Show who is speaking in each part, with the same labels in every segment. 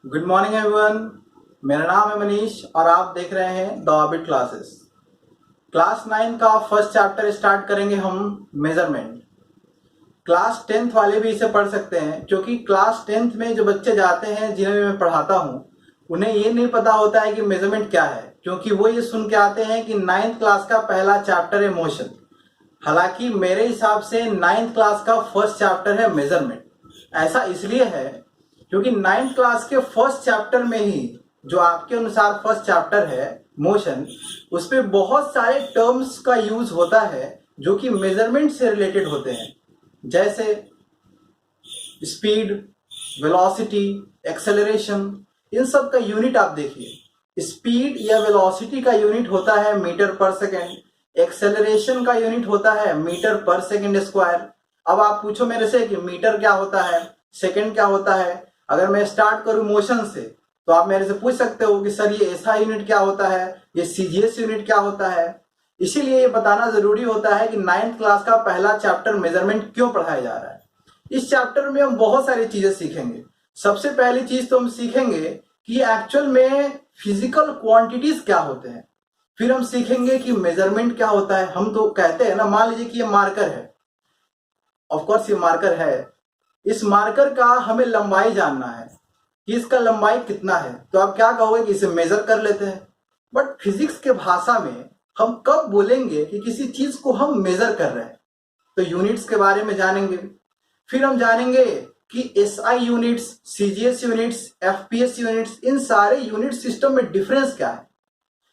Speaker 1: Good morning everyone. मेरा नाम है मनीष और आप देख रहे हैं द ऑर्बिट क्लासेस। क्लास 9 का फर्स्ट चैप्टर स्टार्ट करेंगे हम मेजरमेंट। क्लास 10th वाले भी इसे पढ़ सकते हैं, क्योंकि क्लास 10th में जो बच्चे जाते हैं जिन्हें मैं पढ़ाता हूँ उन्हें ये नहीं पता होता है कि मेजरमेंट क्या है, क्योंकि वो ये सुन के आते हैं कि 9th क्लास का पहला चैप्टर है मोशन। हालांकि मेरे हिसाब से 9th क्लास का फर्स्ट चैप्टर है मेजरमेंट। ऐसा इसलिए है क्योंकि 9th क्लास के फर्स्ट चैप्टर में ही, जो आपके अनुसार फर्स्ट चैप्टर है मोशन, उसमें बहुत सारे टर्म्स का यूज होता है जो कि मेजरमेंट से रिलेटेड होते हैं, जैसे स्पीड, वेलोसिटी, एक्सेलरेशन। इन सब का यूनिट आप देखिए। स्पीड या वेलोसिटी का यूनिट होता है मीटर पर सेकेंड, एक्सेलरेशन का यूनिट होता है मीटर पर सेकेंड स्क्वायर। अब आप पूछो मेरे से कि मीटर क्या होता है, सेकेंड क्या होता है। अगर मैं स्टार्ट करूं मोशन से तो आप मेरे से पूछ सकते हो कि सर ये ऐसा यूनिट क्या होता है, ये सीजीएस यूनिट क्या होता है। इसीलिए ये बताना जरूरी होता है कि 9th क्लास का पहला चैप्टर मेजरमेंट क्यों पढ़ाया जा रहा है। इस चैप्टर में हम बहुत सारी चीजें सीखेंगे। सबसे पहली चीज तो हम सीखेंगे कि एक्चुअल में फिजिकल क्वांटिटीज क्या होते हैं। फिर हम सीखेंगे कि मेजरमेंट क्या होता है। हम तो कहते हैं ना, मान लीजिए कि ये मार्कर है, ऑफकोर्स ये मार्कर है, इस मार्कर का हमें लंबाई जानना है कि इसका लंबाई कितना है, तो आप क्या कहोगे कि इसे मेजर कर लेते हैं। बट फिजिक्स के भाषा में हम कब बोलेंगे कि किसी चीज को हम मेजर कर रहे हैं? तो यूनिट्स के बारे में जानेंगे। फिर हम जानेंगे कि SI units, CGS units, FPS units, इन सारे यूनिट सिस्टम में डिफरेंस क्या है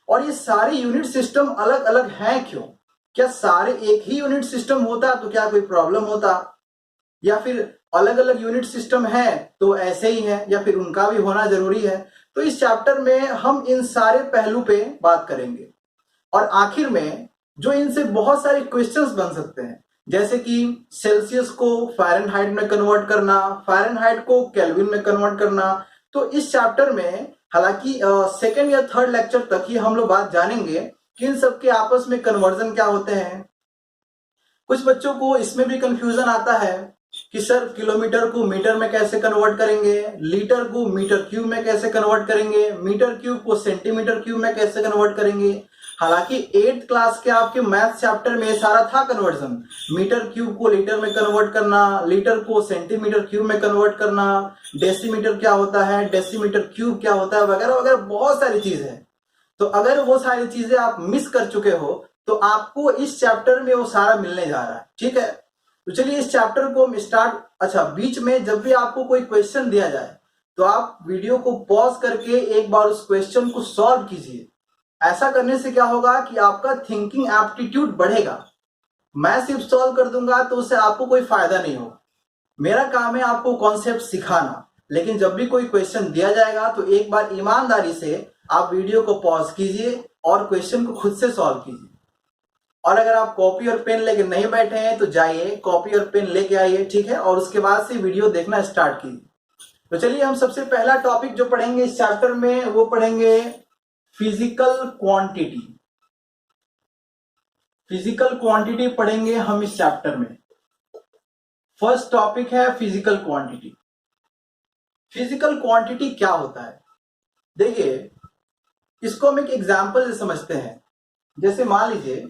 Speaker 1: और ये सारे यूनिट सिस्टम अलग अलग हैं क्यों। क्या सारे एक ही यूनिट सिस्टम होता तो क्या कोई प्रॉब्लम होता, या फिर अलग अलग यूनिट सिस्टम है तो ऐसे ही है, या फिर उनका भी होना जरूरी है। तो इस चैप्टर में हम इन सारे पहलू पे बात करेंगे और आखिर में जो इनसे बहुत सारे क्वेश्चंस बन सकते हैं, जैसे कि सेल्सियस को फ़ारेनहाइट में कन्वर्ट करना, फ़ारेनहाइट को केल्विन में कन्वर्ट करना। तो इस चैप्टर में हालांकि सेकेंड या थर्ड लेक्चर तक ही हम लोग बात जानेंगे कि इन सब के आपस में कन्वर्जन क्या होते हैं। कुछ बच्चों को इसमें भी कंफ्यूजन आता है कि सर किलोमीटर को मीटर में कैसे कन्वर्ट करेंगे, लीटर को मीटर क्यूब में कैसे कन्वर्ट करेंगे, मीटर क्यूब को सेंटीमीटर क्यूब में कैसे कन्वर्ट करेंगे। हालांकि 8th क्लास के आपके मैथ चैप्टर में सारा था कन्वर्जन। मीटर क्यूब को लीटर में कन्वर्ट करना, लीटर को सेंटीमीटर क्यूब में कन्वर्ट करना, डेसीमीटर क्या होता है, डेसीमीटर क्यूब क्या होता है, वगैरह वगैरह बहुत सारी चीजें हैं। तो अगर वो सारी चीजें आप मिस कर चुके हो तो आपको इस चैप्टर में वो सारा मिलने जा रहा है। ठीक है, तो चलिए इस चैप्टर को हम स्टार्ट। अच्छा, बीच में जब भी आपको कोई क्वेश्चन दिया जाए तो आप वीडियो को पॉज करके एक बार उस क्वेश्चन को सॉल्व कीजिए। ऐसा करने से क्या होगा कि आपका थिंकिंग एप्टीट्यूड बढ़ेगा। मैं सिर्फ सॉल्व कर दूंगा तो उससे आपको कोई फायदा नहीं होगा। मेरा काम है आपको कॉन्सेप्ट सिखाना, लेकिन जब भी कोई क्वेश्चन दिया जाएगा तो एक बार ईमानदारी से आप वीडियो को पॉज कीजिए और क्वेश्चन को खुद से सॉल्व कीजिए। और अगर आप कॉपी और पेन लेके नहीं बैठे हैं तो जाइए कॉपी और पेन लेके आइए, ठीक है, और उसके बाद से वीडियो देखना स्टार्ट कीजिए। तो चलिए हम सबसे पहला टॉपिक जो पढ़ेंगे इस चैप्टर में वो पढ़ेंगे फिजिकल क्वांटिटी। फिजिकल क्वांटिटी पढ़ेंगे हम इस चैप्टर में। फर्स्ट टॉपिक है फिजिकल क्वांटिटी। फिजिकल क्वांटिटी क्या होता है, देखिए इसको हम एक एग्जाम्पल से समझते हैं। जैसे मान लीजिए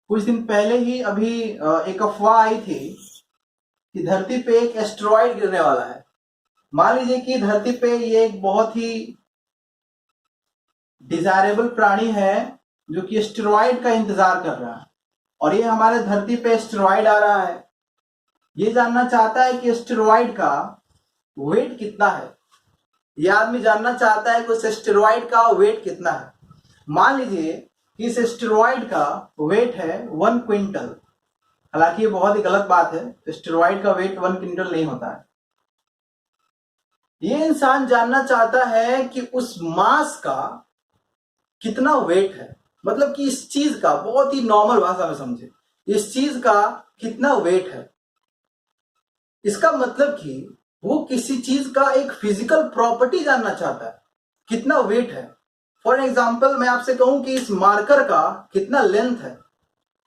Speaker 1: कुछ दिन पहले ही अभी एक अफवाह आई थी कि धरती पे एक एस्टेरॉयड गिरने वाला है। मान लीजिए कि धरती पे ये एक बहुत ही डिजायरेबल प्राणी है जो कि एस्टेरॉयड का इंतजार कर रहा है, और ये हमारे धरती पे एस्टेरॉयड आ रहा है। ये जानना चाहता है कि एस्टेरॉयड का वेट कितना है। ये आदमी जानना चाहता है कि उस एस्टेरॉयड का वेट कितना है। मान लीजिए कि इस एस्टेरॉयड का वेट है 1 क्विंटल। हालांकि ये बहुत ही गलत बात है, एस्टेरॉयड का वेट 1 क्विंटल नहीं होता है। ये इंसान जानना चाहता है कि उस मास का कितना वेट है, मतलब कि इस चीज का, बहुत ही नॉर्मल भाषा में समझे, इस चीज का कितना वेट है। इसका मतलब कि वो किसी चीज का एक फिजिकल प्रॉपर्टी जानना चाहता है, कितना वेट है। फॉर एग्जाम्पल मैं आपसे कहूं कि इस मार्कर का कितना लेंथ है।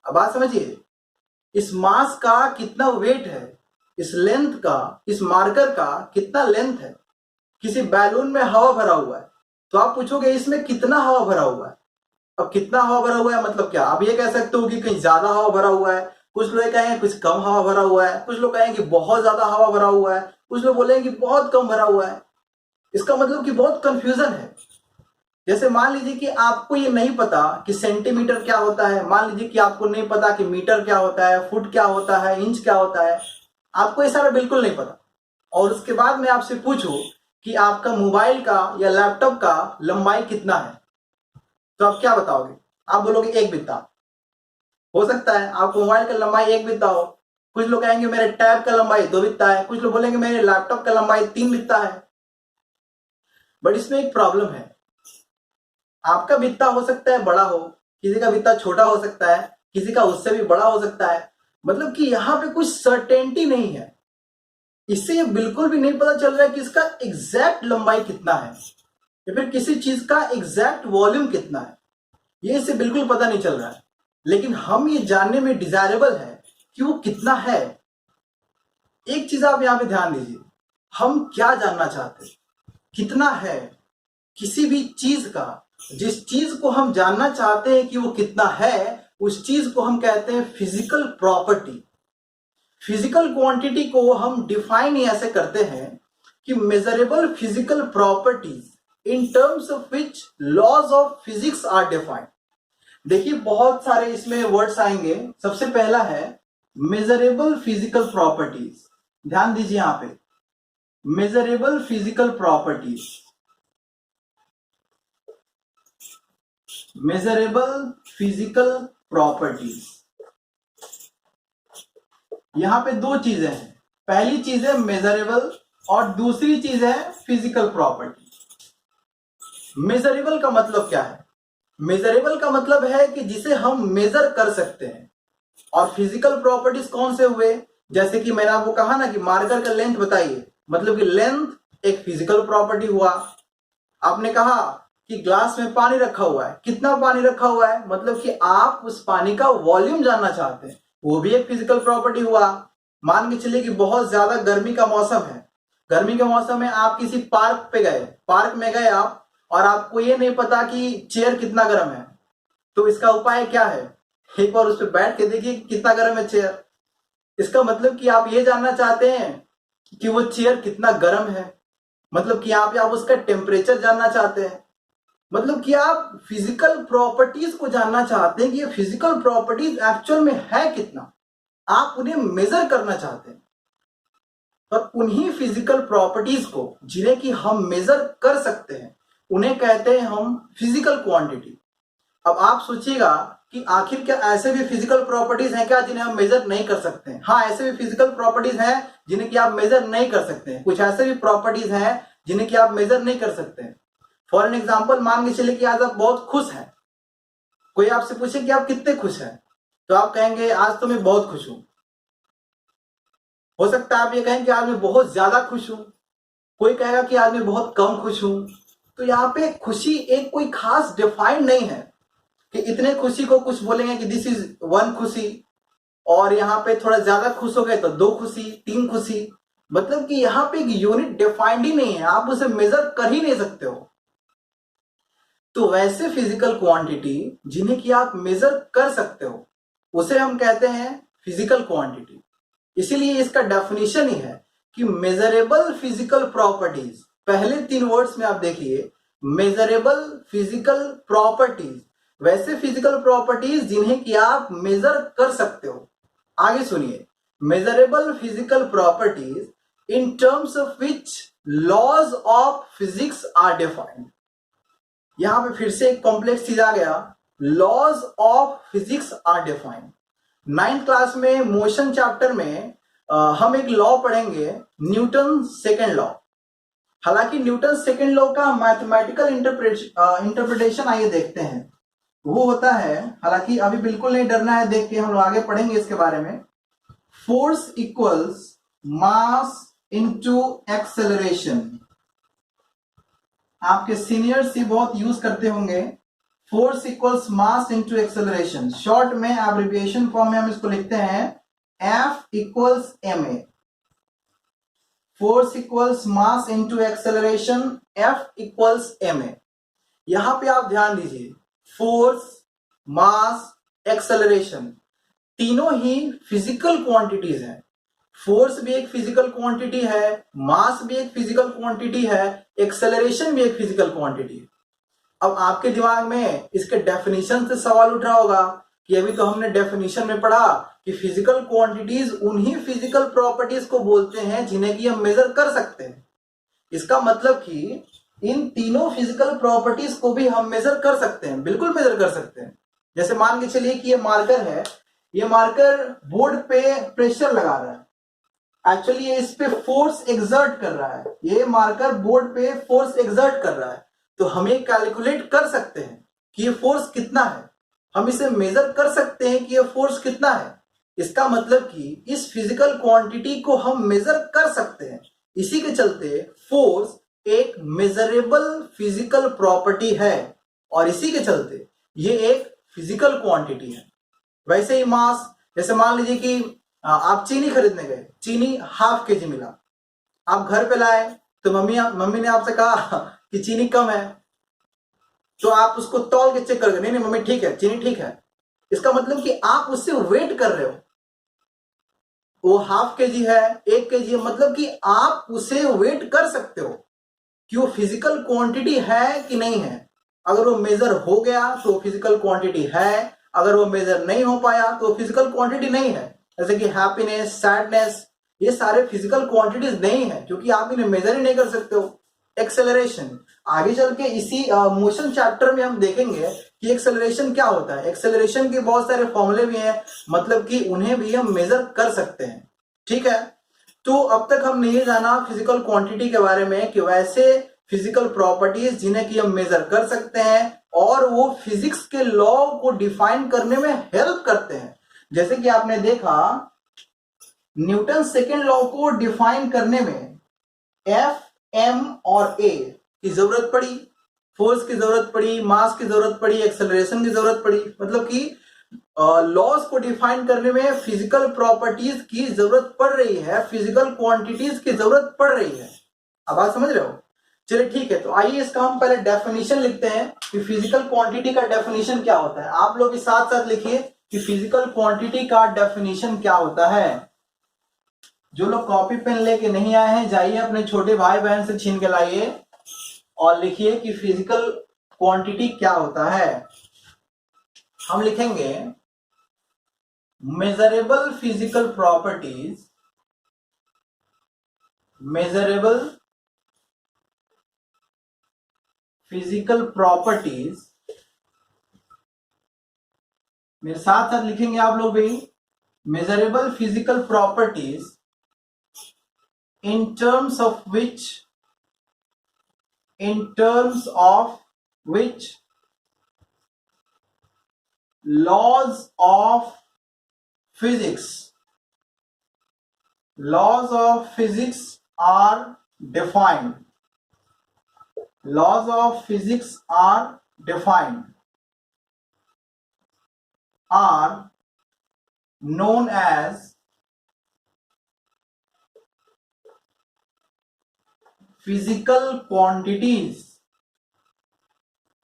Speaker 1: अब बात समझिए, इस मास का कितना वेट है, इस लेंथ का, इस मार्कर का कितना लेंथ है। किसी बैलून में हवा भरा हुआ है, तो आप पूछोगे इसमें कितना हवा भरा हुआ है। अब कितना हवा भरा हुआ है मतलब क्या, आप ये कह सकते हो कि कहीं ज्यादा हवा भरा हुआ है, कुछ लोग कहेंगे कुछ कम हवा भरा हुआ है, कुछ लोग कहेंगे बहुत ज्यादा हवा भरा हुआ है, कुछ लोग बोलेंगे बहुत कम भरा हुआ है। इसका मतलब कि बहुत कंफ्यूजन है। जैसे मान लीजिए कि आपको ये नहीं पता कि सेंटीमीटर क्या होता है, मान लीजिए कि आपको नहीं पता कि मीटर क्या होता है, फुट क्या होता है, इंच क्या होता है, आपको ये सारा बिल्कुल नहीं पता, और उसके बाद मैं आपसे पूछूं कि आपका मोबाइल का या लैपटॉप का लंबाई कितना है, तो आप क्या बताओगे? आप बोलोगे 1 बित्ता। हो सकता है आपको मोबाइल का लंबाई 1 बित्ता हो, कुछ लोग कहेंगे मेरे टैब का लंबाई 2 बित्ता है, कुछ लोग बोलेंगे मेरे लैपटॉप का लंबाई 3 बित्ता है। बट इसमें एक प्रॉब्लम है, आपका बित्ता हो सकता है बड़ा हो, किसी का बित्ता छोटा हो सकता है, किसी का उससे भी बड़ा हो सकता है, मतलब कि यहाँ पे कुछ सर्टेनिटी नहीं है। इससे ये बिल्कुल भी नहीं पता चल रहा है कि इसका एग्जैक्ट लंबाई कितना है या फिर किसी चीज का एग्जैक्ट वॉल्यूम कितना है, ये इससे बिल्कुल पता नहीं चल रहा है। लेकिन हम ये जानने में डिजायरेबल है कि वो कितना है। एक चीज आप यहां पे ध्यान दीजिए, हम क्या जानना चाहते हैं, कितना है किसी भी चीज का। जिस चीज को हम जानना चाहते हैं कि वो कितना है, उस चीज को हम कहते हैं फिजिकल प्रॉपर्टी। फिजिकल क्वांटिटी को हम डिफाइन ऐसे करते हैं कि measurable physical properties in terms of which laws of physics are defined. देखिए बहुत सारे इसमें वर्ड्स आएंगे। सबसे पहला है मेजरेबल फिजिकल प्रॉपर्टीज। ध्यान दीजिए यहां पे, measurable physical properties, measurable physical properties. यहां पे दो चीजें हैं, पहली चीज है मेजरेबल और दूसरी चीज है फिजिकल प्रॉपर्टी। मेजरेबल का मतलब क्या है? मेजरेबल का मतलब है कि जिसे हम मेजर कर सकते हैं। और फिजिकल प्रॉपर्टीज कौन से हुए? जैसे कि मैंने आपको कहा ना कि मार्कर का लेंथ बताइए, मतलब कि लेंथ एक फिजिकल प्रॉपर्टी हुआ। आपने कहा कि ग्लास में पानी रखा हुआ है, कितना पानी रखा हुआ है, मतलब कि आप उस पानी का वॉल्यूम जानना चाहते हैं, वो भी एक फिजिकल प्रॉपर्टी हुआ। मान के चलिए कि बहुत ज्यादा गर्मी का मौसम है, गर्मी के मौसम में आप किसी पार्क पे गए, पार्क में गए आप, और आपको ये नहीं पता कि चेयर कितना गर्म है, तो इसका उपाय क्या है? एक बार उस पर बैठ के देखिए कितना गर्म है चेयर। इसका मतलब कि आप ये जानना चाहते हैं कि वो चेयर कितना गर्म है, मतलब कि आप उसका टेम्परेचर जानना चाहते हैं, मतलब कि आप फिजिकल प्रॉपर्टीज को जानना चाहते हैं कि ये फिजिकल प्रॉपर्टीज एक्चुअल में है कितना, आप उन्हें मेजर करना चाहते हैं। और उन्हीं फिजिकल प्रॉपर्टीज को जिन्हें कि हम मेजर कर सकते हैं, उन्हें कहते हैं हम फिजिकल क्वांटिटी। अब आप सोचिएगा कि आखिर क्या ऐसे भी फिजिकल प्रॉपर्टीज हैं क्या जिन्हें हम मेजर नहीं कर सकते हैं? हाँ, ऐसे भी फिजिकल प्रॉपर्टीज हैं जिन्हें कि आप मेजर नहीं कर सकते हैं। कुछ ऐसे भी प्रॉपर्टीज हैं जिन्हें कि आप मेजर नहीं कर सकते हैं। फॉर एन एग्जाम्पल, मान के चलिए कि आज आप बहुत खुश हैं, कोई आपसे पूछे कि आप कितने खुश हैं, तो आप कहेंगे आज तो मैं बहुत खुश हूं। हो सकता है आप ये कहें कि आज मैं बहुत ज्यादा खुश हूं, कोई कहेगा कि आज मैं बहुत कम खुश हूं। तो यहाँ पे खुशी एक कोई खास डिफाइंड नहीं है कि इतने खुशी को कुछ बोलेंगे कि दिस इज 1 खुशी, और यहाँ पे थोड़ा ज्यादा खुश हो गए तो 2 खुशी, 3 खुशी, मतलब कि यहाँ पे एक यूनिट डिफाइंड ही नहीं है, आप उसे मेजर कर ही नहीं सकते हो। तो वैसे फिजिकल क्वांटिटी जिन्हें कि आप मेजर कर सकते हो, उसे हम कहते हैं फिजिकल क्वांटिटी। इसीलिए इसका डेफिनेशन ही है कि मेजरेबल फिजिकल प्रॉपर्टीज। पहले 3 वर्ड्स में आप देखिए, मेजरेबल फिजिकल प्रॉपर्टीज, वैसे फिजिकल प्रॉपर्टीज जिन्हें कि आप मेजर कर सकते हो। आगे सुनिए, measurable physical properties in terms of which laws of physics are defined. यहां पे फिर से एक कॉम्प्लेक्स चीज आ गया, laws of physics are defined. 9th class में मोशन चैप्टर में हम एक लॉ पढ़ेंगे, न्यूटन सेकेंड लॉ। हालांकि न्यूटन सेकेंड लॉ का मैथमेटिकल इंटरप्रिटेशन आइए देखते हैं। वो होता है, हालांकि अभी बिल्कुल नहीं डरना है देख के, हम लोग आगे पढ़ेंगे इसके बारे में। Force equals mass into acceleration. आपके सीनियर्स ही बहुत यूज करते होंगे, force equals mass into acceleration. Short में एब्रिविएशन फॉर्म में हम इसको लिखते हैं F equals ma। Force equals mass into acceleration, F equals ma। यहां पे आप ध्यान दीजिए, फोर्स, मास, एक्सेलरेशन तीनों ही फिजिकल क्वांटिटीज हैं। फोर्स भी एक फिजिकल क्वांटिटी है, मास भी एक फिजिकल क्वांटिटी है, एक्सेलरेशन भी एक फिजिकल क्वांटिटी है। अब आपके दिमाग में इसके डेफिनेशन से सवाल उठ रहा होगा कि अभी तो हमने डेफिनेशन में पढ़ा कि फिजिकल क्वांटिटीज उन्हीं फिजिकल प्रॉपर्टीज को बोलते हैं जिन्हें कि हम मेजर कर सकते हैं। इसका मतलब कि इन तीनों फिजिकल प्रॉपर्टीज को भी हम मेजर कर सकते हैं, बिल्कुल मेजर कर सकते हैं। जैसे मान के चलिए कि ये मार्कर है, ये मार्कर बोर्ड पे प्रेशर लगा रहा है, एक्चुअली ये इस पे फोर्स एक्सर्ट कर रहा है, ये मार्कर बोर्ड पे फोर्स एक्सर्ट कर रहा है। तो हम ये कैलकुलेट कर सकते हैं कि ये फोर्स कितना है, हम इसे मेजर कर सकते हैं कि ये फोर्स कितना है। इसका मतलब कि इस फिजिकल क्वांटिटी को हम मेजर कर सकते हैं। इसी के चलते फोर्स एक मेजरेबल फिजिकल प्रॉपर्टी है और इसी के चलते ये एक फिजिकल क्वांटिटी है। वैसे ही मास, जैसे मान लीजिए कि आप चीनी खरीदने गए, चीनी ½ kg मिला, आप घर पे लाए तो मम्मी ने आपसे कहा कि चीनी कम है, तो आप उसको तौल के चेक करोगे, नहीं नहीं मम्मी ठीक है, चीनी ठीक है। इसका मतलब कि आप उससे वेट कर रहे हो, वो ½ kg है, 1 kg है, मतलब कि आप उसे वेट कर सकते हो कि वो फिजिकल क्वांटिटी है कि नहीं है। अगर वो मेजर हो गया तो फिजिकल क्वांटिटी है, अगर वो मेजर नहीं हो पाया तो फिजिकल क्वांटिटी नहीं है। जैसे कि हैप्पीनेस, सैडनेस, ये सारे फिजिकल क्वांटिटीज नहीं है क्योंकि आप इन्हें मेजर ही नहीं कर सकते हो। एक्सेलरेशन, आगे चल के इसी मोशन चैप्टर में हम देखेंगे कि एक्सेलरेशन क्या होता है। एक्सेलरेशन के बहुत सारे फॉर्मूले भी हैं, मतलब कि उन्हें भी हम मेजर कर सकते हैं। ठीक है, तो अब तक हमने ये जाना फिजिकल क्वांटिटी के बारे में कि वैसे फिजिकल प्रॉपर्टीज जिन्हें कि हम मेजर कर सकते हैं और वो फिजिक्स के लॉ को डिफाइन करने में हेल्प करते हैं। जैसे कि आपने देखा न्यूटन सेकेंड लॉ को डिफाइन करने में F, M और A की जरूरत पड़ी, फोर्स की जरूरत पड़ी, मास की जरूरत पड़ी, एक्सेलरेशन की जरूरत पड़ी। मतलब कि लॉज को डिफाइन करने में फिजिकल प्रॉपर्टीज की जरूरत पड़ रही है, फिजिकल क्वांटिटीज की जरूरत पड़ रही है। अब आप समझ रहे हो? चलिए ठीक है, तो आइए इसका हम पहले डेफिनेशन लिखते हैं कि फिजिकल क्वांटिटी का डेफिनेशन क्या होता है। आप लोग भी साथ साथ लिखिए कि फिजिकल क्वांटिटी का डेफिनेशन क्या होता है। जो लोग कॉपी पेन लेके नहीं आए हैं, जाइए अपने छोटे भाई बहन से छीन के लाइए और लिखिए कि फिजिकल क्वांटिटी क्या होता है। हम लिखेंगे measurable physical properties, measurable physical properties, मेरे साथ साथ लिखेंगे आप लोग भी, measurable physical properties in terms of which laws of physics are defined, laws of physics are defined, are known as physical quantities.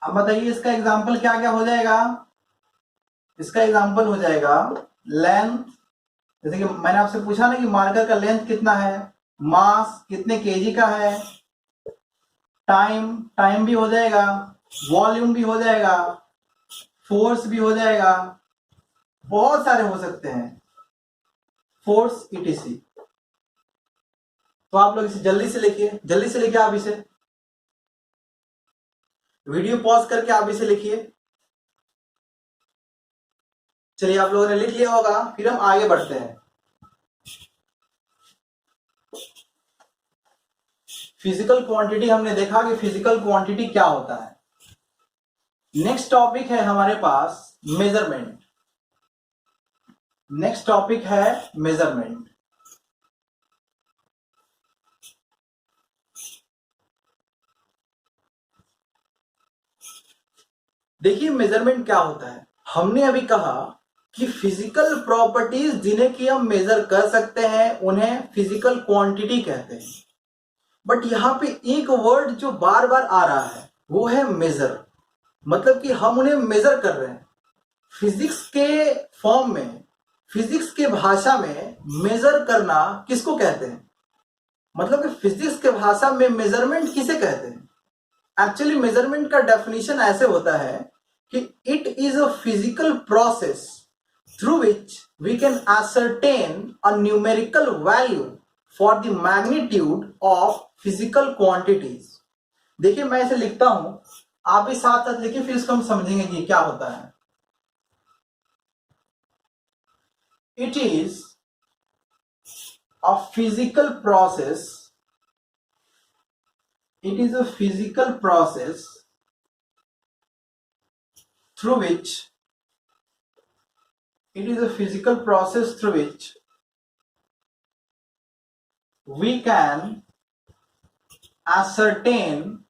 Speaker 1: अब बताइए इसका एग्जांपल क्या क्या हो जाएगा। इसका एग्जांपल हो जाएगा लेंथ, जैसे कि मैंने आपसे पूछा ना कि मार्कर का लेंथ कितना है, मास कितने केजी का है, टाइम भी हो जाएगा, वॉल्यूम भी हो जाएगा, फोर्स भी हो जाएगा, बहुत सारे हो सकते हैं, फोर्स ईटीसी। तो आप लोग इसे जल्दी से लिखिए आप इसे, वीडियो पॉज करके आप इसे लिखिए। चलिए आप लोगों ने लिख लिया होगा, फिर हम आगे बढ़ते हैं। फिजिकल क्वांटिटी हमने देखा कि फिजिकल क्वांटिटी क्या होता है। नेक्स्ट टॉपिक है हमारे पास मेजरमेंट। नेक्स्ट टॉपिक है मेजरमेंट। देखिए मेजरमेंट क्या होता है। हमने अभी कहा कि फिजिकल प्रॉपर्टीज जिन्हें कि हम मेजर कर सकते हैं उन्हें फिजिकल क्वांटिटी कहते हैं। बट यहाँ पे एक वर्ड जो बार बार आ रहा है वो है मेजर, मतलब कि हम उन्हें मेजर कर रहे हैं। फिजिक्स के फॉर्म में, फिजिक्स के भाषा में मेजर करना किसको कहते हैं, मतलब कि फिजिक्स के भाषा में मेजरमेंट किसे कहते हैं। एक्चुअली मेजरमेंट का डेफिनेशन ऐसे होता है कि it is a physical process through which we can ascertain a numerical value for the magnitude of physical quantities. देखिए मैं इसे लिखता हूं, आप भी साथ साथ लिखिए, फिर इसको हम समझेंगे कि क्या होता है। It is a physical process, it is a physical process through which it is a physical process through which we can ascertain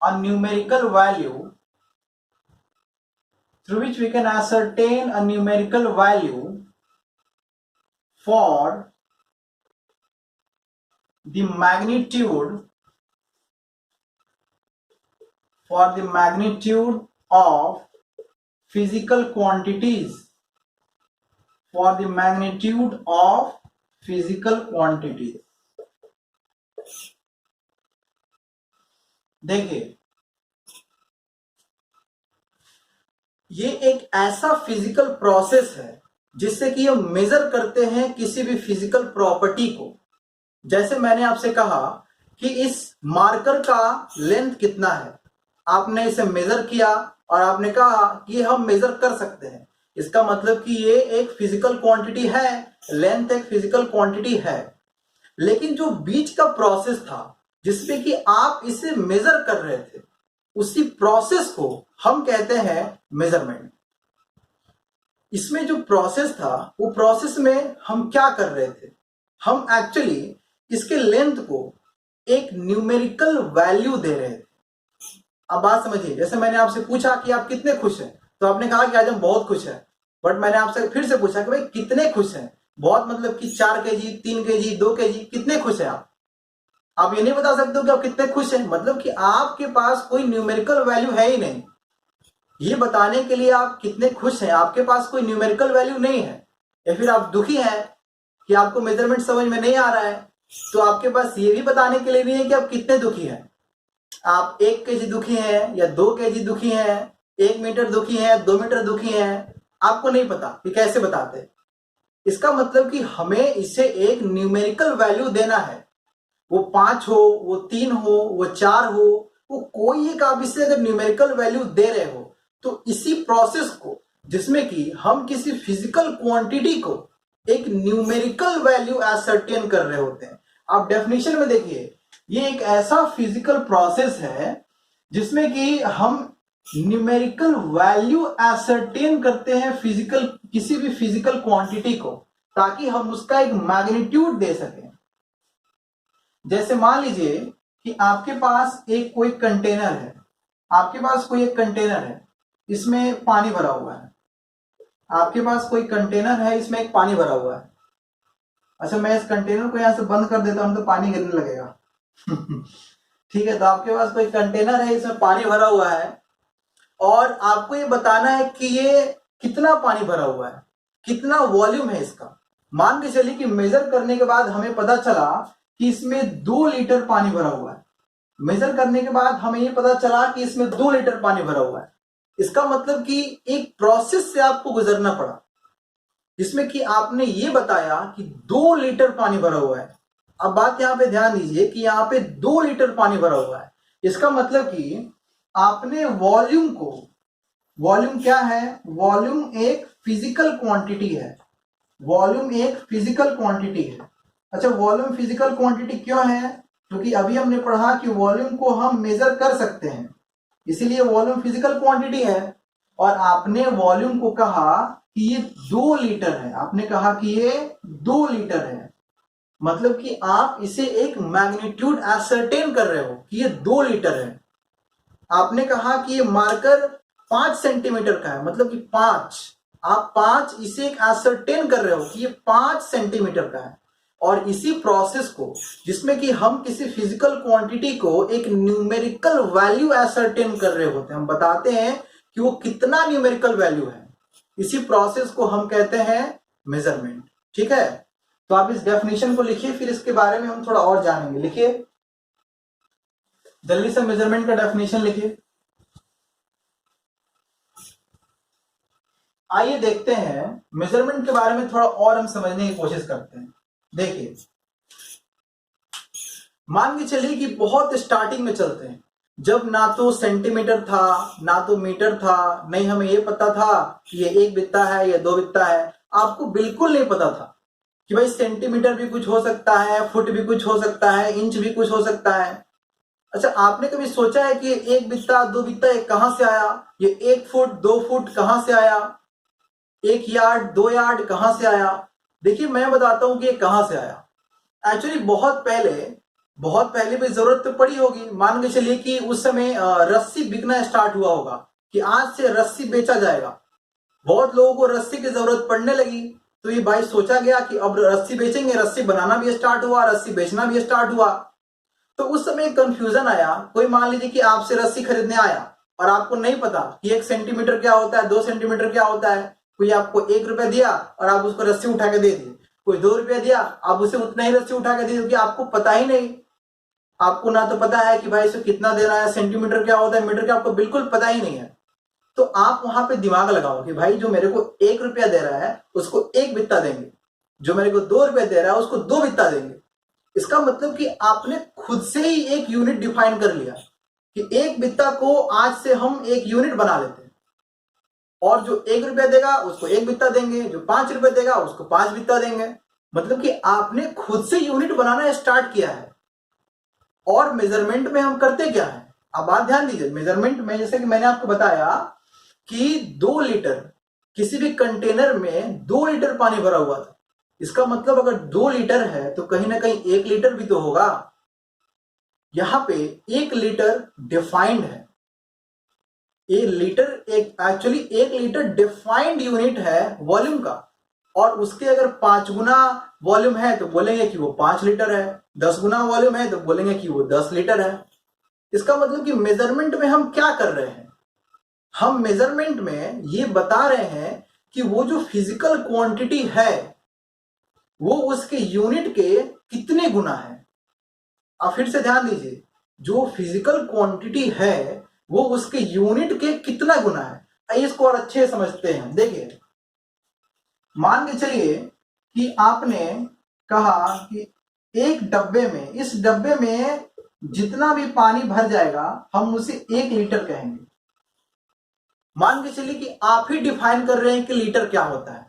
Speaker 1: a numerical value, through which we can ascertain a numerical value for the magnitude of physical quantities, for the magnitude of physical quantities। देखिए ये एक ऐसा physical process है जिससे कि हम major करते हैं किसी भी फिजिकल प्रॉपर्टी को। जैसे मैंने आपसे कहा कि इस मार्कर का लेंथ कितना है, आपने इसे मेजर किया और आपने कहा कि हम मेजर कर सकते हैं, इसका मतलब कि ये एक फिजिकल क्वांटिटी है, लेंथ एक फिजिकल क्वांटिटी है। लेकिन जो बीच का प्रोसेस था जिसमें कि आप इसे मेजर कर रहे थे, उसी प्रोसेस को हम कहते हैं मेजरमेंट। इसमें जो प्रोसेस था वो प्रोसेस में हम क्या कर रहे थे, हम एक्चुअली इसके लेंथ को एक न्यूमेरिकल वैल्यू दे रहे थे। अब बात समझिए, जैसे मैंने आपसे पूछा कि आप कितने खुश हैं, तो आपने कहा कि आज हम बहुत खुश हैं। बट मैंने आपसे फिर से पूछा कि भाई कितने खुश हैं, बहुत मतलब कि 4 kg, 3 kg, 2 kg, कितने खुश हैं आप ये नहीं बता सकते हो कि आप कितने खुश हैं, मतलब कि आपके पास कोई न्यूमेरिकल वैल्यू है ही नहीं। ये बताने के लिए आप कितने खुश हैं आपके पास कोई न्यूमेरिकल वैल्यू नहीं है, या फिर आप दुखी हैं कि आपको मेजरमेंट समझ में नहीं आ रहा है, तो आपके पास ये भी बताने के लिए नहीं है कि आप कितने दुखी हैं। आप 1 kg दुखी हैं या 2 kg दुखी हैं, 1 मीटर दुखी हैं, 2 मीटर दुखी हैं, आपको नहीं पता कि कैसे बताते। इसका मतलब कि हमें इसे एक न्यूमेरिकल वैल्यू देना है, वो 5 हो, वो 3 हो, वो 4 हो, वो कोई एक आप इसे अगर न्यूमेरिकल वैल्यू दे रहे हो, तो इसी प्रोसेस को जिसमें कि हम किसी फिजिकल क्वांटिटी को एक न्यूमेरिकल वैल्यू एसर्टेन कर रहे होते हैं। आप डेफिनेशन में देखिए, ये एक ऐसा फिजिकल प्रोसेस है जिसमें कि हम न्यूमेरिकल वैल्यू एसर्टेन करते हैं फिजिकल, किसी भी फिजिकल क्वांटिटी को, ताकि हम उसका एक मैग्नीट्यूड दे सकें। जैसे मान लीजिए कि आपके पास एक कोई कंटेनर है, आपके पास कोई एक कंटेनर है, इसमें पानी भरा हुआ है, आपके पास कोई कंटेनर है, इसमें एक पानी भरा हुआ है। अच्छा, मैं इस कंटेनर को यहां से बंद कर देता हूं तो पानी गिरने लगेगा ठीक है, तो आपके पास कोई कंटेनर है, इसमें पानी भरा हुआ है और आपको ये बताना है कि ये कितना पानी भरा हुआ है, कितना वॉल्यूम है इसका। मान के चलिए कि मेजर करने के बाद हमें पता चला कि इसमें 2 लीटर पानी भरा हुआ है। मेजर करने के बाद हमें ये पता चला कि इसमें 2 लीटर पानी भरा हुआ है। इसका मतलब कि एक प्रोसेस से आपको गुजरना पड़ा जिसमें कि आपने ये बताया कि 2 लीटर पानी भरा हुआ है। अब बात यहां पे ध्यान दीजिए कि यहां पे 2 लीटर पानी भरा हुआ है, इसका मतलब कि आपने वॉल्यूम को, वॉल्यूम क्या है, वॉल्यूम एक फिजिकल क्वांटिटी है, वॉल्यूम एक फिजिकल क्वांटिटी है। अच्छा, वॉल्यूम फिजिकल क्वांटिटी क्यों है, क्योंकि अभी हमने पढ़ा कि वॉल्यूम को हम मेजर कर सकते हैं, इसीलिए वॉल्यूम फिजिकल क्वांटिटी है। और आपने वॉल्यूम को कहा कि ये 2 लीटर है, आपने कहा कि ये 2 लीटर है, मतलब कि आप इसे एक मैग्नीट्यूड एसर्टेन कर रहे हो कि ये 2 लीटर है। आपने कहा कि ये मार्कर 5 सेंटीमीटर का है, मतलब कि 5, आप 5 इसे एक एसरटेन कर रहे हो कि ये 5 सेंटीमीटर का है, और इसी प्रोसेस को जिसमें कि हम किसी फिजिकल क्वांटिटी को एक न्यूमेरिकल वैल्यू एसरटेन कर रहे होते हैं, हम बताते हैं कि वो कितना न्यूमेरिकल वैल्यू है, इसी प्रोसेस को हम कहते हैं मेजरमेंट। ठीक है, तो आप इस डेफिनेशन को लिखिए, फिर इसके बारे में हम थोड़ा और जानेंगे। लिखिए जल्दी से मेजरमेंट का डेफिनेशन लिखिए। आइए देखते हैं मेजरमेंट के बारे में थोड़ा और हम समझने की कोशिश करते हैं। देखिए, मान के चलिए कि बहुत स्टार्टिंग में चलते हैं, जब ना तो सेंटीमीटर था ना तो मीटर था, नहीं हमें ये पता था कि ये 1 बित्ता है या 2 बित्ता है, आपको बिल्कुल नहीं पता था कि भाई सेंटीमीटर भी कुछ हो सकता है, फुट भी कुछ हो सकता है, इंच भी कुछ हो सकता है। अच्छा, आपने कभी सोचा है कि 1 बित्ता 2 बित्ता ये कहां से आया, ये 1 फुट 2 फुट कहां से आया, 1 यार्ड 2 यार्ड कहां से आया? देखिए मैं बताता हूं कि ये कहां से आया। एक्चुअली बहुत पहले भी जरूरत तो पड़ी होगी। मान के चलिए कि उस समय रस्सी बिकना स्टार्ट हुआ होगा कि आज से रस्सी बेचा जाएगा, बहुत लोगों को रस्सी की जरूरत पड़ने लगी, तो ये भाई सोचा गया कि अब रस्सी बेचेंगे, रस्सी बनाना भी स्टार्ट हुआ, रस्सी बेचना भी स्टार्ट हुआ। तो उस समय कंफ्यूजन आया, कोई मान लीजिए कि आपसे रस्सी खरीदने आया और आपको नहीं पता कि 1 सेंटीमीटर क्या होता है, 2 सेंटीमीटर क्या होता है। कोई आपको 1 रुपया दिया और आप उसको रस्सी उठा के दे दिए, कोई 2 रुपया दिया, आप उसे उतना ही रस्सी उठा के दे दिए, क्योंकि आपको पता ही नहीं, आपको ना तो पता है कि भाई इसे कितना देना है, सेंटीमीटर क्या होता है, मीटर क्या, आपको बिल्कुल पता ही नहीं है। तो आप वहां पे दिमाग लगाओ कि भाई जो मेरे को 1 रुपया दे रहा है उसको 1 बित्ता देंगे, जो मेरे को 2 रुपया दे रहा है उसको 2 बित्ता देंगे। इसका मतलब कि आपने खुद से ही एक यूनिट डिफाइन कर लिया कि 1 बित्ता को आज से हम एक यूनिट बना लेते हैं, और जो 1 रुपया देगा उसको 1 बित्ता देंगे, जो 5 रुपए देगा उसको 5 बित्ता देंगे। मतलब कि आपने खुद से यूनिट बनाना स्टार्ट किया है। और मेजरमेंट में हम करते क्या है, आप बात ध्यान दीजिए। मेजरमेंट में जैसे कि मैंने आपको बताया कि 2 लीटर, किसी भी कंटेनर में 2 लीटर पानी भरा हुआ था, इसका मतलब अगर 2 लीटर है तो कहीं ना कहीं 1 लीटर भी तो होगा। यहां पे 1 लीटर डिफाइंड है, 1 litre actually 1 litre defined unit है वॉल्यूम का, और उसके अगर 5 गुना वॉल्यूम है तो बोलेंगे कि वो 5 लीटर है, 10 गुना वॉल्यूम है तो बोलेंगे कि वो 10 लीटर है। इसका मतलब कि मेजरमेंट में हम क्या कर रहे हैं, हम मेजरमेंट में ये बता रहे हैं कि वो जो फिजिकल क्वांटिटी है वो उसके यूनिट के कितने गुना है। आप फिर से ध्यान दीजिए, जो फिजिकल क्वांटिटी है वो उसके यूनिट के कितना गुना है। आइए इसको और अच्छे समझते हैं। देखिए, मान के चलिए कि आपने कहा कि एक डब्बे में, इस डब्बे में जितना भी पानी भर जाएगा हम उसे 1 लीटर कहेंगे। मान के चलिए कि आप ही डिफाइन कर रहे हैं कि लीटर क्या होता है,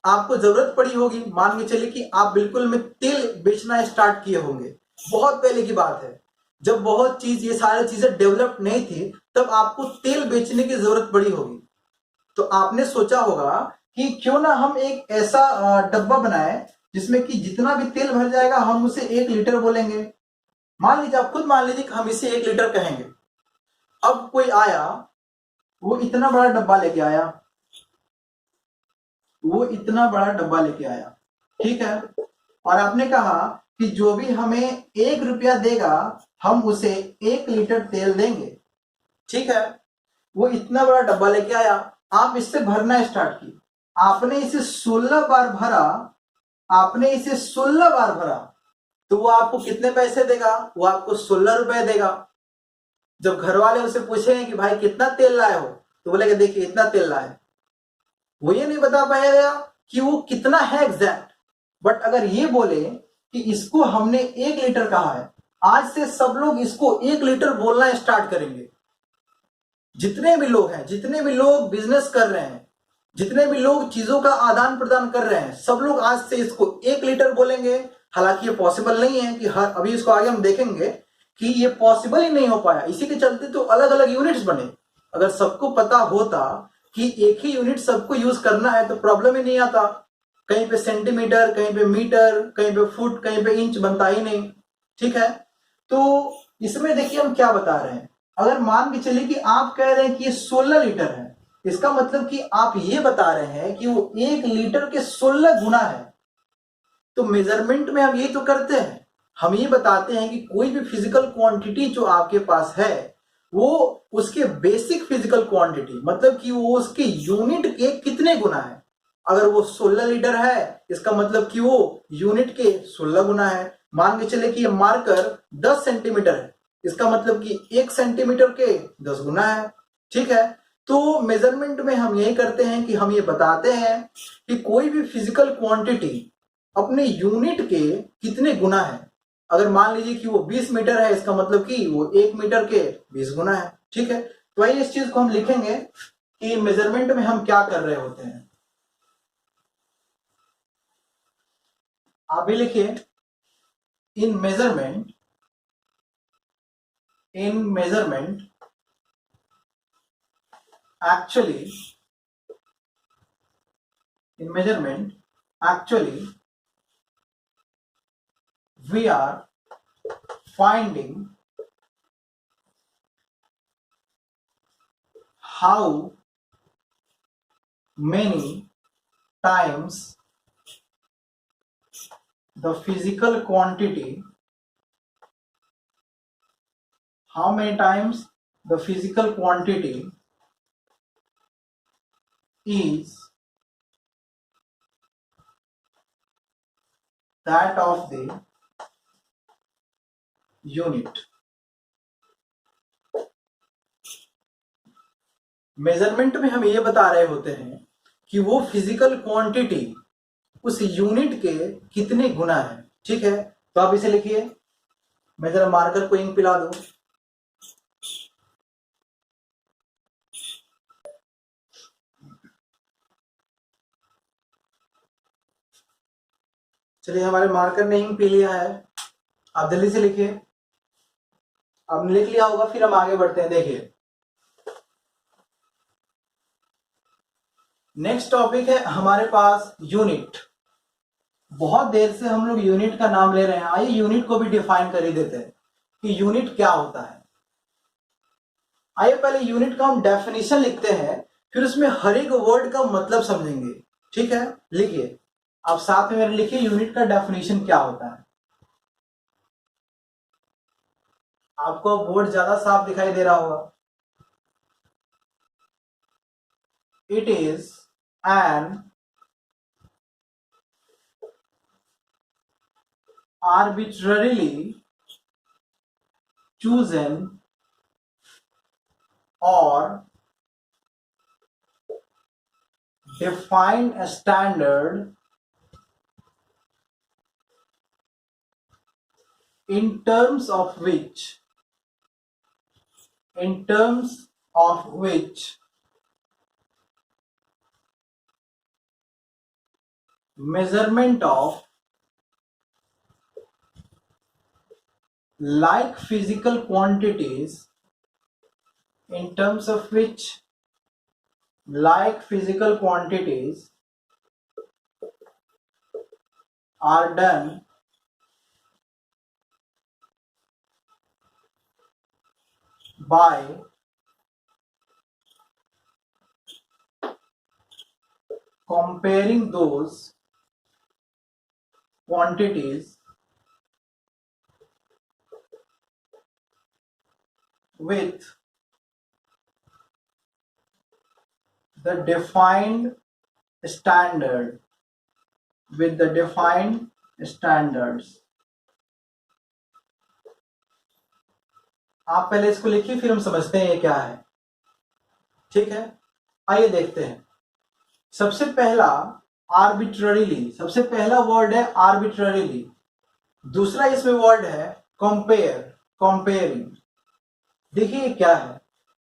Speaker 1: आपको जरूरत पड़ी होगी, मान के चलिए कि आप बिल्कुल में तेल बेचना स्टार्ट किए होंगे, बहुत पहले की बात है, जब बहुत चीज ये सारी चीजें डेवलप नहीं थी तब आपको तेल बेचने की जरूरत पड़ी होगी। तो आपने सोचा होगा कि क्यों ना हम एक ऐसा डब्बा बनाए जिसमें कि जितना भी तेल भर जाएगा हम उसे 1 लीटर बोलेंगे। मान लीजिए, आप खुद मान लीजिए कि हम इसे 1 लीटर कहेंगे। अब कोई आया, वो इतना बड़ा डब्बा लेके आया, वो इतना बड़ा डब्बा लेके आया, ठीक है, और आपने कहा कि जो भी हमें 1 रुपया देगा हम उसे 1 लीटर तेल देंगे। ठीक है, वो इतना बड़ा डब्बा लेके आया, आप इससे भरना स्टार्ट किए, आपने इसे 16 बार भरा, आपने इसे 16 बार भरा, तो वो आपको कितने पैसे देगा, वो आपको 16 रुपए देगा। जब घर वाले उसे पूछेंगे कि भाई कितना तेल लाए हो, तो बोलेगा देखिए इतना तेल लाए। वो ये नहीं बता पाएगा कि वो कितना है एग्जैक्ट, बट अगर ये बोले कि इसको हमने 1 लीटर कहा है, आज से सब लोग इसको 1 लीटर बोलना स्टार्ट करेंगे। जितने भी लोग हैं, जितने भी लोग बिजनेस कर रहे हैं, जितने भी लोग चीजों का आदान प्रदान कर रहे हैं, सब लोग आज से इसको 1 लीटर बोलेंगे। हालांकि ये पॉसिबल नहीं है कि हर, अभी इसको आगे हम देखेंगे कि ये पॉसिबल ही नहीं हो पाया, इसी के चलते तो अलग अलग यूनिट्स बने। अगर सबको पता होता कि एक ही यूनिट सबको यूज करना है तो प्रॉब्लम ही नहीं आता, कहीं पे सेंटीमीटर, कहीं पे मीटर, कहीं पे फुट, कहीं पे इंच बनता ही नहीं। ठीक है, तो इसमें देखिए हम क्या बता रहे हैं। अगर मान के चलिए कि आप कह रहे हैं कि ये 16 लीटर है, इसका मतलब कि आप ये बता रहे हैं कि वो 1 लीटर के 16 गुना है। तो मेजरमेंट में हम ये तो करते हैं, हम ये बताते हैं कि कोई भी फिजिकल क्वांटिटी जो आपके पास है वो उसके बेसिक फिजिकल क्वांटिटी, मतलब कि वो उसके यूनिट के कितने गुना है। अगर वो 16 लीटर है इसका मतलब कि वो यूनिट के 16 गुना है। मान के चले कि ये मार्कर 10 सेंटीमीटर है, इसका मतलब कि 1 सेंटीमीटर के 10 गुना है। ठीक है, तो मेजरमेंट में हम यही करते हैं कि हम ये बताते हैं कि कोई भी फिजिकल क्वांटिटी अपने यूनिट के कितने गुना है। अगर मान लीजिए कि वो 20 मीटर है इसका मतलब कि वो 1 मीटर के 20 गुना है। ठीक है, तो आइए इस चीज को हम लिखेंगे कि मेजरमेंट में हम क्या कर रहे होते हैं। आप भी लिखिए, इन measurement actually we are finding how many times the physical quantity is that of the unit। Measurement में हम ये बता रहे होते हैं कि वो फिजिकल क्वांटिटी उस यूनिट के कितने गुना है। ठीक है, तो आप इसे लिखिए, मैं जरा मार्कर को इंक पिला दूं। चलिए, हमारे मार्कर ने इंक पी लिया है, आप जल्दी से लिखिए। आपने लिख लिया होगा, फिर हम आगे बढ़ते हैं। देखिए, नेक्स्ट टॉपिक है हमारे पास यूनिट। बहुत देर से हम लोग यूनिट का नाम ले रहे हैं, आइए यूनिट को भी डिफाइन कर ही देते हैं कि यूनिट क्या होता है। आइए पहले यूनिट का हम डेफिनेशन लिखते हैं, फिर उसमें हर एक वर्ड का मतलब समझेंगे। ठीक है, लिखिए, आप साथ में मेरे लिखिए यूनिट का डेफिनेशन क्या होता है। आपको बोर्ड ज्यादा साफ दिखाई दे रहा होगा। It is an arbitrarily chosen or defined standard in terms of which measurement of like physical quantities are done by comparing those quantities with the defined standards। आप पहले इसको लिखिए, फिर हम समझते हैं ये क्या है। ठीक है, आइए देखते हैं। सबसे पहला आर्बिट्ररीली, सबसे पहला वर्ड है आर्बिट्ररीली। दूसरा इसमें वर्ड है कंपेयरिंग। देखिए क्या है,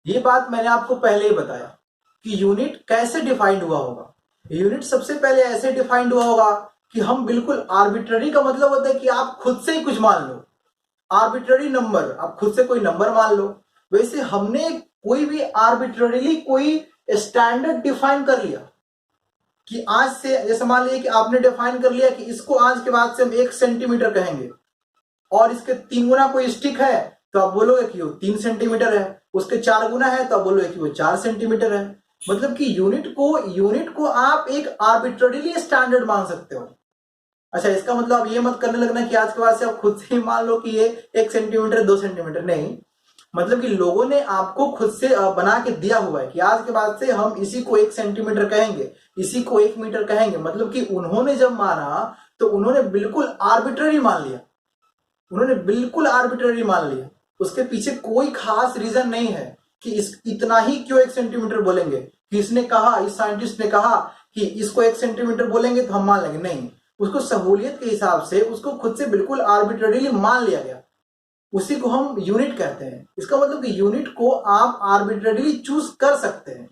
Speaker 1: ये बात मैंने आपको पहले ही बताया कि यूनिट कैसे डिफाइंड हुआ होगा। यूनिट सबसे पहले ऐसे डिफाइंड हुआ होगा कि हम बिल्कुल आर्बिट्ररी का मतलब होता है कि आप खुद से ही कुछ मान लो, आर्बिट्ररी नंबर, आप खुद से कोई नंबर मान लो। वैसे हमने कोई भी आर्बिट्ररीली कोई स्टैंडर्ड डिफाइन कर लिया कि आज से, जैसे मान लीजिए कि आपने डिफाइन कर लिया कि इसको आज के बाद से हम 1 सेंटीमीटर कहेंगे, और इसके 3 गुना कोई स्टिक है तो आप बोलोगे कि वो 3 सेंटीमीटर है, उसके 4 गुना है तो आप बोलोगे कि वो 4 सेंटीमीटर है। मतलब कि यूनिट को आप एक आर्बिट्ररीली स्टैंडर्ड मान सकते हो। अच्छा, इसका मतलब आप ये मत करने लगना कि आज के बाद से आप खुद से ही मान लो कि ये 1 सेंटीमीटर 2 सेंटीमीटर, नहीं। मतलब कि लोगों ने आपको खुद से बना के दिया हुआ है कि आज के बाद से हम इसी को 1 सेंटीमीटर कहेंगे, इसी को 1 मीटर कहेंगे। मतलब कि उन्होंने जब माना तो उन्होंने बिल्कुल आर्बिट्ररी मान लिया, उन्होंने बिल्कुल आर्बिट्ररी मान लिया। उसके पीछे कोई खास रीजन नहीं है कि इस इतना ही क्यों 1 सेंटीमीटर बोलेंगे, कि इसने कहा, इस साइंटिस्ट ने कहा कि इसको 1 सेंटीमीटर बोलेंगे तो हम मान लेंगे, नहीं। उसको सहूलियत के हिसाब से उसको खुद से बिल्कुल आर्बिट्ररीली मान लिया गया, उसी को हम यूनिट कहते हैं। इसका मतलब कि यूनिट को आप आर्बिट्ररीली चूज कर सकते हैं।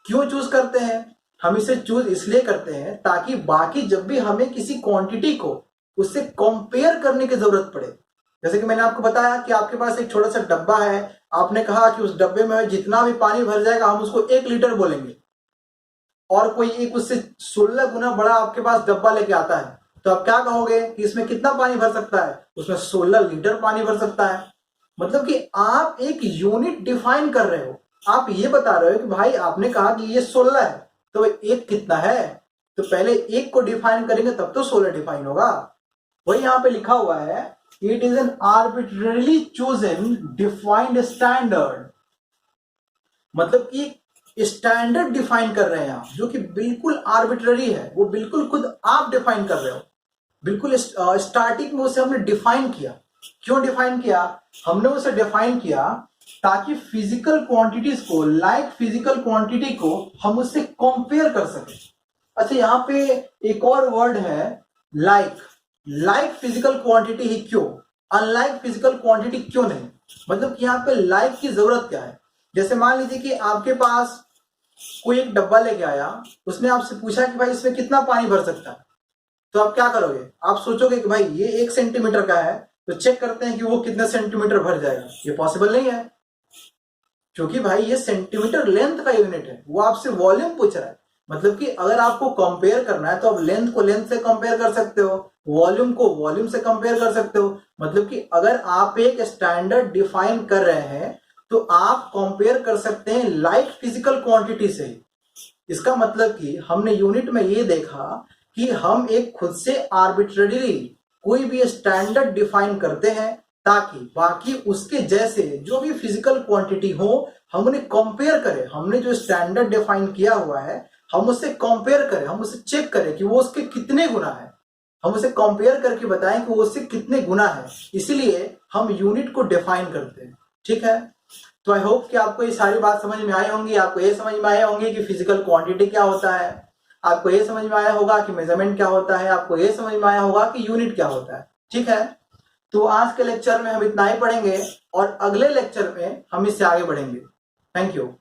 Speaker 1: क्यों चूज करते हैं? हम इसे चूज इसलिए करते हैं ताकि बाकी जब भी हमें किसी क्वांटिटी को उससे कंपेयर करने की जरूरत पड़े, जैसे कि मैंने आपको बताया कि आपके पास एक छोटा सा डब्बा है, आपने कहा कि उस डब्बे में जितना भी पानी भर जाएगा हम उसको 1 लीटर बोलेंगे, और कोई एक उससे 16 गुना बड़ा आपके पास डब्बा लेके आता है, तो आप क्या कहोगे कि इसमें कितना पानी भर सकता है? उसमें 16 लीटर पानी भर सकता है। मतलब कि आप एक यूनिट डिफाइन कर रहे हो, आप ये बता रहे हो कि भाई आपने कहा कि ये 16 है, तो एक कितना है? तो पहले एक को डिफाइन करेंगे तब तो 16 डिफाइन होगा। वही यहां पे लिखा हुआ है, it is an arbitrarily chosen defined standard. मतलब कि स्टैंडर्ड डिफाइन कर रहे हैं आप, जो कि बिल्कुल आर्बिट्ररी है, वो बिल्कुल खुद आप डिफाइन कर रहे हो। बिल्कुल स्टार्टिंग में उसे हमने डिफाइन किया। क्यों डिफाइन किया? हमने उसे डिफाइन किया ताकि फिजिकल क्वांटिटीज को, लाइक फिजिकल क्वांटिटी को हम उससे कंपेयर कर सके। अच्छा, यहाँ पे एक और वर्ड है लाइक। लाइक फिजिकल क्वांटिटी ही क्यों, अनलाइक फिजिकल क्वांटिटी क्यों नहीं? मतलब कि यहाँ पे लाइक की जरूरत क्या है? जैसे मान लीजिए कि आपके पास कोई एक डब्बा लेके आया, उसने आपसे पूछा कि भाई इसमें कितना पानी भर सकता है, तो आप क्या करोगे? आप सोचोगे कि भाई ये 1 सेंटीमीटर का है, तो चेक करते हैं कि वो कितने सेंटीमीटर भर जाएगा। ये पॉसिबल नहीं है, क्योंकि भाई ये सेंटीमीटर लेंथ का यूनिट है, वो आपसे वॉल्यूम पूछ रहा है। मतलब कि अगर आपको कंपेयर करना है तो आप लेंथ को लेंथ से कंपेयर कर सकते हो, वॉल्यूम को वॉल्यूम से कंपेयर कर सकते हो। मतलब कि अगर आप एक स्टैंडर्ड डिफाइन कर रहे हैं तो आप कंपेयर कर सकते हैं लाइक फिजिकल क्वांटिटी से। इसका मतलब कि हमने यूनिट में ये देखा कि हम एक खुद से आर्बिट्ररीली कोई भी स्टैंडर्ड डिफाइन करते हैं ताकि बाकी उसके जैसे जो भी फिजिकल क्वांटिटी हो हम उन्हें कंपेयर करें। हमने जो स्टैंडर्ड डिफाइन किया हुआ है हम उससे कंपेयर करें, हम उससे चेक करें कि वो उसके कितने गुना है, हम उसे कंपेयर करके बताएं कि वो उससे कितने गुना है। इसीलिए हम यूनिट को डिफाइन करते हैं। ठीक है, तो आई होप कि आपको ये सारी बात समझ में आई होंगी। आपको ये समझ में आया होंगे कि फिजिकल क्वांटिटी क्या होता है, आपको ये समझ में आया होगा कि मेजरमेंट क्या होता है, आपको ये समझ में आया होगा कि यूनिट क्या होता है। ठीक है, तो आज के लेक्चर में हम इतना ही पढ़ेंगे और अगले लेक्चर में हम इससे आगे बढ़ेंगे। Thank you.